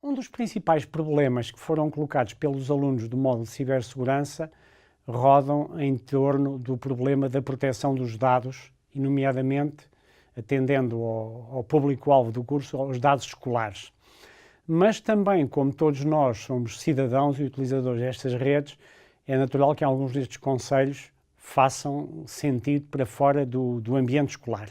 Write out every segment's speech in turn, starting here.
Um dos principais problemas que foram colocados pelos alunos do módulo de cibersegurança rodam em torno do problema da proteção dos dados, e nomeadamente, atendendo ao público-alvo do curso, aos dados escolares. Mas também, como todos nós somos cidadãos e utilizadores destas redes, é natural que alguns destes conselhos façam sentido para fora do ambiente escolar.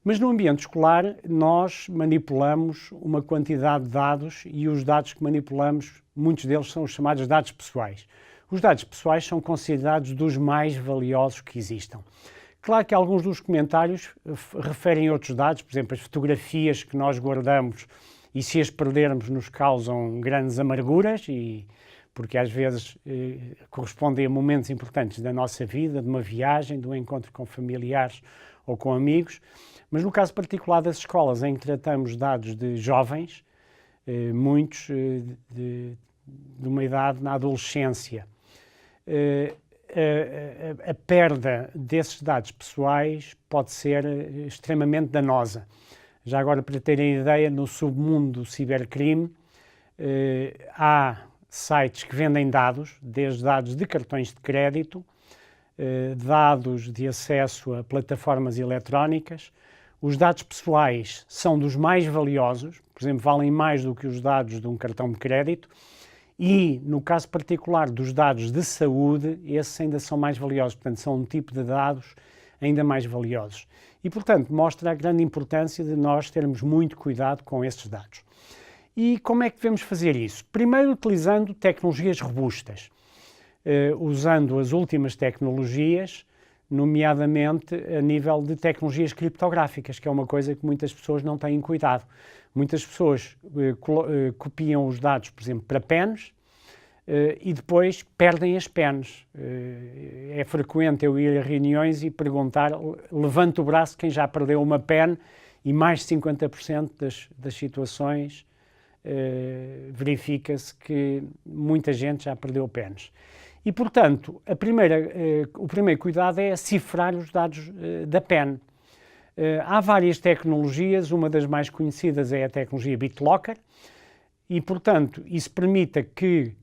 Mas no ambiente escolar nós manipulamos uma quantidade de dados e os dados que manipulamos, muitos deles são os chamados dados pessoais. Os dados pessoais são considerados dos mais valiosos que existam. Claro que alguns dos comentários referem a outros dados, por exemplo, as fotografias que nós guardamos e se as perdermos nos causam grandes amarguras, porque às vezes correspondem a momentos importantes da nossa vida, de uma viagem, de um encontro com familiares ou com amigos. Mas no caso particular das escolas, em que tratamos dados de jovens, muitos de uma idade na adolescência, a perda desses dados pessoais pode ser extremamente danosa. Já agora, para terem ideia, no submundo do cibercrime, há sites que vendem dados, desde dados de cartões de crédito, dados de acesso a plataformas eletrónicas. Os dados pessoais são dos mais valiosos, por exemplo, valem mais do que os dados de um cartão de crédito, e no caso particular dos dados de saúde, esses ainda são mais valiosos, portanto são um tipo de dados ainda mais valiosos. E, portanto, mostra a grande importância de nós termos muito cuidado com esses dados. E como é que devemos fazer isso? Primeiro, utilizando tecnologias robustas, usando as últimas tecnologias, nomeadamente a nível de tecnologias criptográficas, que é uma coisa que muitas pessoas não têm cuidado. Muitas pessoas copiam os dados, por exemplo, para pens, e depois perdem as pens. É frequente eu ir a reuniões e perguntar, levanta o braço quem já perdeu uma pen, e mais de 50% das situações verifica-se que muita gente já perdeu pens. E, portanto, o primeiro cuidado é cifrar os dados da PEN. Há várias tecnologias, uma das mais conhecidas é a tecnologia BitLocker, e, portanto, isso permite que,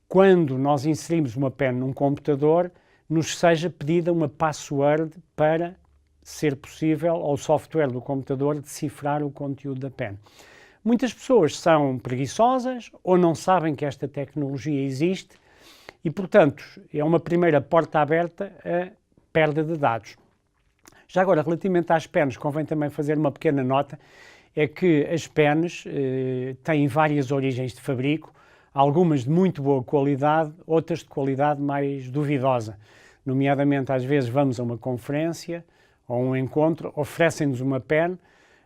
quando nós inserimos uma PEN num computador, nos seja pedida uma password para ser possível ao software do computador decifrar o conteúdo da PEN. Muitas pessoas são preguiçosas ou não sabem que esta tecnologia existe, e, portanto, é uma primeira porta aberta à perda de dados. Já agora, relativamente às pens, convém também fazer uma pequena nota, é que as pens têm várias origens de fabrico, algumas de muito boa qualidade, outras de qualidade mais duvidosa. Nomeadamente, às vezes vamos a uma conferência ou um encontro, oferecem-nos uma pen,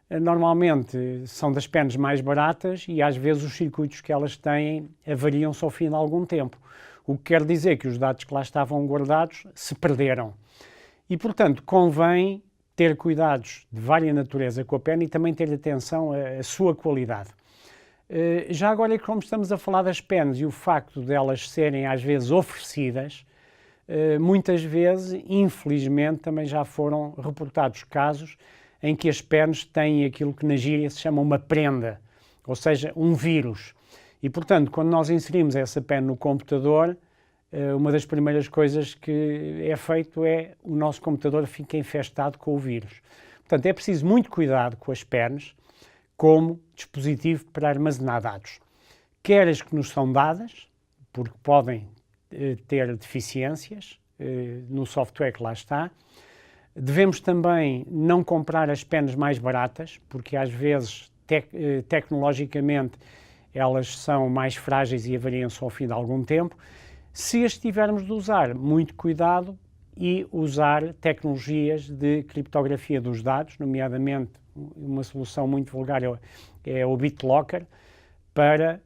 normalmente são das pens mais baratas e às vezes os circuitos que elas têm avariam-se ao fim de algum tempo. O que quer dizer que os dados que lá estavam guardados se perderam. E, portanto, convém ter cuidados de vária natureza com a PEN e também ter atenção à sua qualidade. Já agora, como estamos a falar das PENs e o facto de elas serem às vezes oferecidas, muitas vezes, infelizmente, também já foram reportados casos em que as PENs têm aquilo que na gíria se chama uma prenda, ou seja, um vírus. E, portanto, quando nós inserimos essa PEN no computador, uma das primeiras coisas que é feito é o nosso computador fica infestado com o vírus. Portanto, é preciso muito cuidado com as PENs como dispositivo para armazenar dados. Quer as que nos são dadas, porque podem ter deficiências no software que lá está. Devemos também não comprar as PENs mais baratas, porque às vezes, tecnologicamente, elas são mais frágeis e avariam-se ao fim de algum tempo. Se as tivermos de usar, muito cuidado e usar tecnologias de criptografia dos dados, nomeadamente uma solução muito vulgar é o BitLocker, para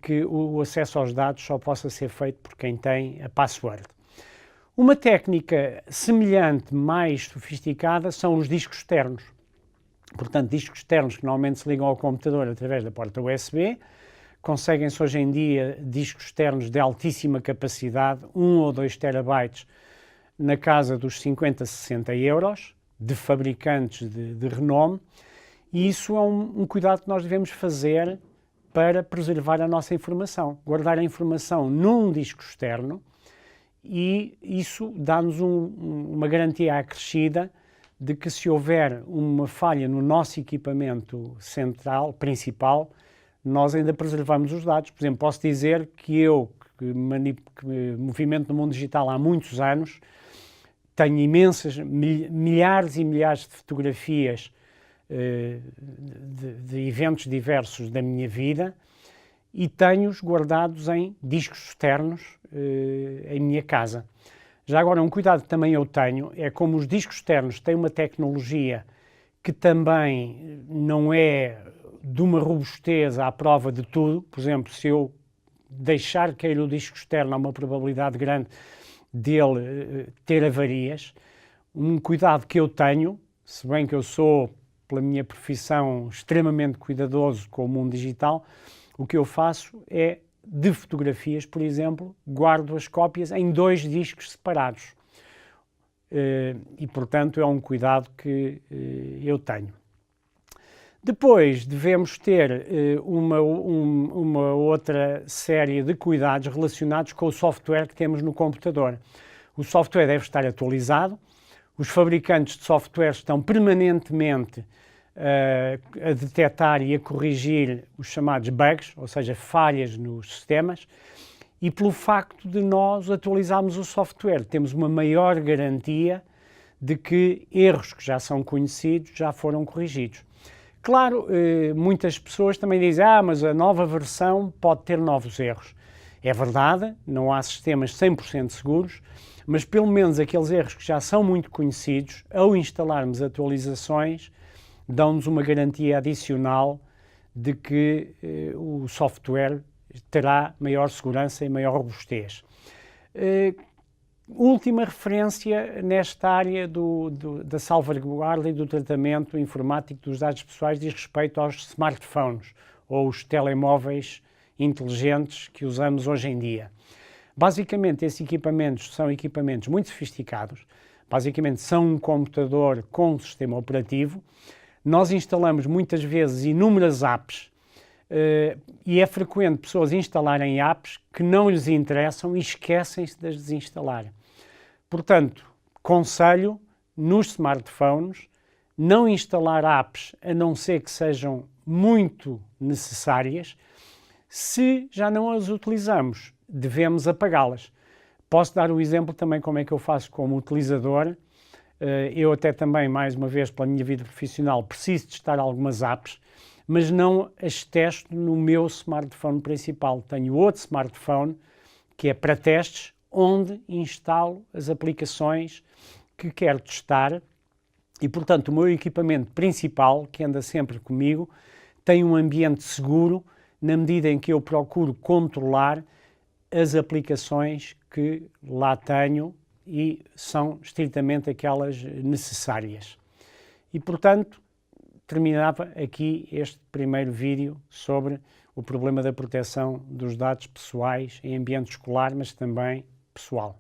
que o acesso aos dados só possa ser feito por quem tem a password. Uma técnica semelhante, mais sofisticada, são os discos externos. Portanto, discos externos que normalmente se ligam ao computador através da porta USB. Conseguem-se hoje em dia discos externos de altíssima capacidade, 1 ou 2 terabytes, na casa dos 50, 60 euros, de fabricantes de renome, e isso é um cuidado que nós devemos fazer para preservar a nossa informação, guardar a informação num disco externo, e isso dá-nos uma garantia acrescida de que, se houver uma falha no nosso equipamento central, principal, nós ainda preservamos os dados. Por exemplo, posso dizer que eu, que movimento no mundo digital há muitos anos, tenho imensas, milhares e milhares de fotografias de eventos diversos da minha vida, e tenho-os guardados em discos externos em minha casa. Já agora, um cuidado que também eu tenho é, como os discos externos têm uma tecnologia que também não é de uma robustez à prova de tudo. Por exemplo, se eu deixar cair o disco externo, há uma probabilidade grande dele ter avarias. Um cuidado que eu tenho, se bem que eu sou, pela minha profissão, extremamente cuidadoso com o mundo digital, o que eu faço é, de fotografias, por exemplo, guardo as cópias em 2 discos separados. E, portanto, é um cuidado que eu tenho. Depois devemos ter uma outra série de cuidados relacionados com o software que temos no computador. O software deve estar atualizado, os fabricantes de software estão permanentemente a detectar e a corrigir os chamados bugs, ou seja, falhas nos sistemas, e pelo facto de nós atualizarmos o software, temos uma maior garantia de que erros que já são conhecidos já foram corrigidos. Claro, muitas pessoas também dizem, mas a nova versão pode ter novos erros. É verdade, não há sistemas 100% seguros, mas pelo menos aqueles erros que já são muito conhecidos, ao instalarmos atualizações, dão-nos uma garantia adicional de que o software terá maior segurança e maior robustez. Última referência nesta área da salvaguarda e do tratamento informático dos dados pessoais diz respeito aos smartphones, ou os telemóveis inteligentes que usamos hoje em dia. Basicamente, esses equipamentos são equipamentos muito sofisticados, basicamente são um computador com um sistema operativo. Nós instalamos muitas vezes inúmeras apps e é frequente pessoas instalarem apps que não lhes interessam e esquecem-se de as desinstalar. Portanto, conselho, nos smartphones, não instalar apps a não ser que sejam muito necessárias. Se já não as utilizamos, devemos apagá-las. Posso dar o exemplo também como é que eu faço como utilizador. Eu até também, mais uma vez, pela minha vida profissional, preciso testar algumas apps, mas não as testo no meu smartphone principal. Tenho outro smartphone que é para testes, onde instalo as aplicações que quero testar e, portanto, o meu equipamento principal, que anda sempre comigo, tem um ambiente seguro na medida em que eu procuro controlar as aplicações que lá tenho e são estritamente aquelas necessárias. E, portanto, terminava aqui este primeiro vídeo sobre o problema da proteção dos dados pessoais em ambiente escolar, mas também pessoal.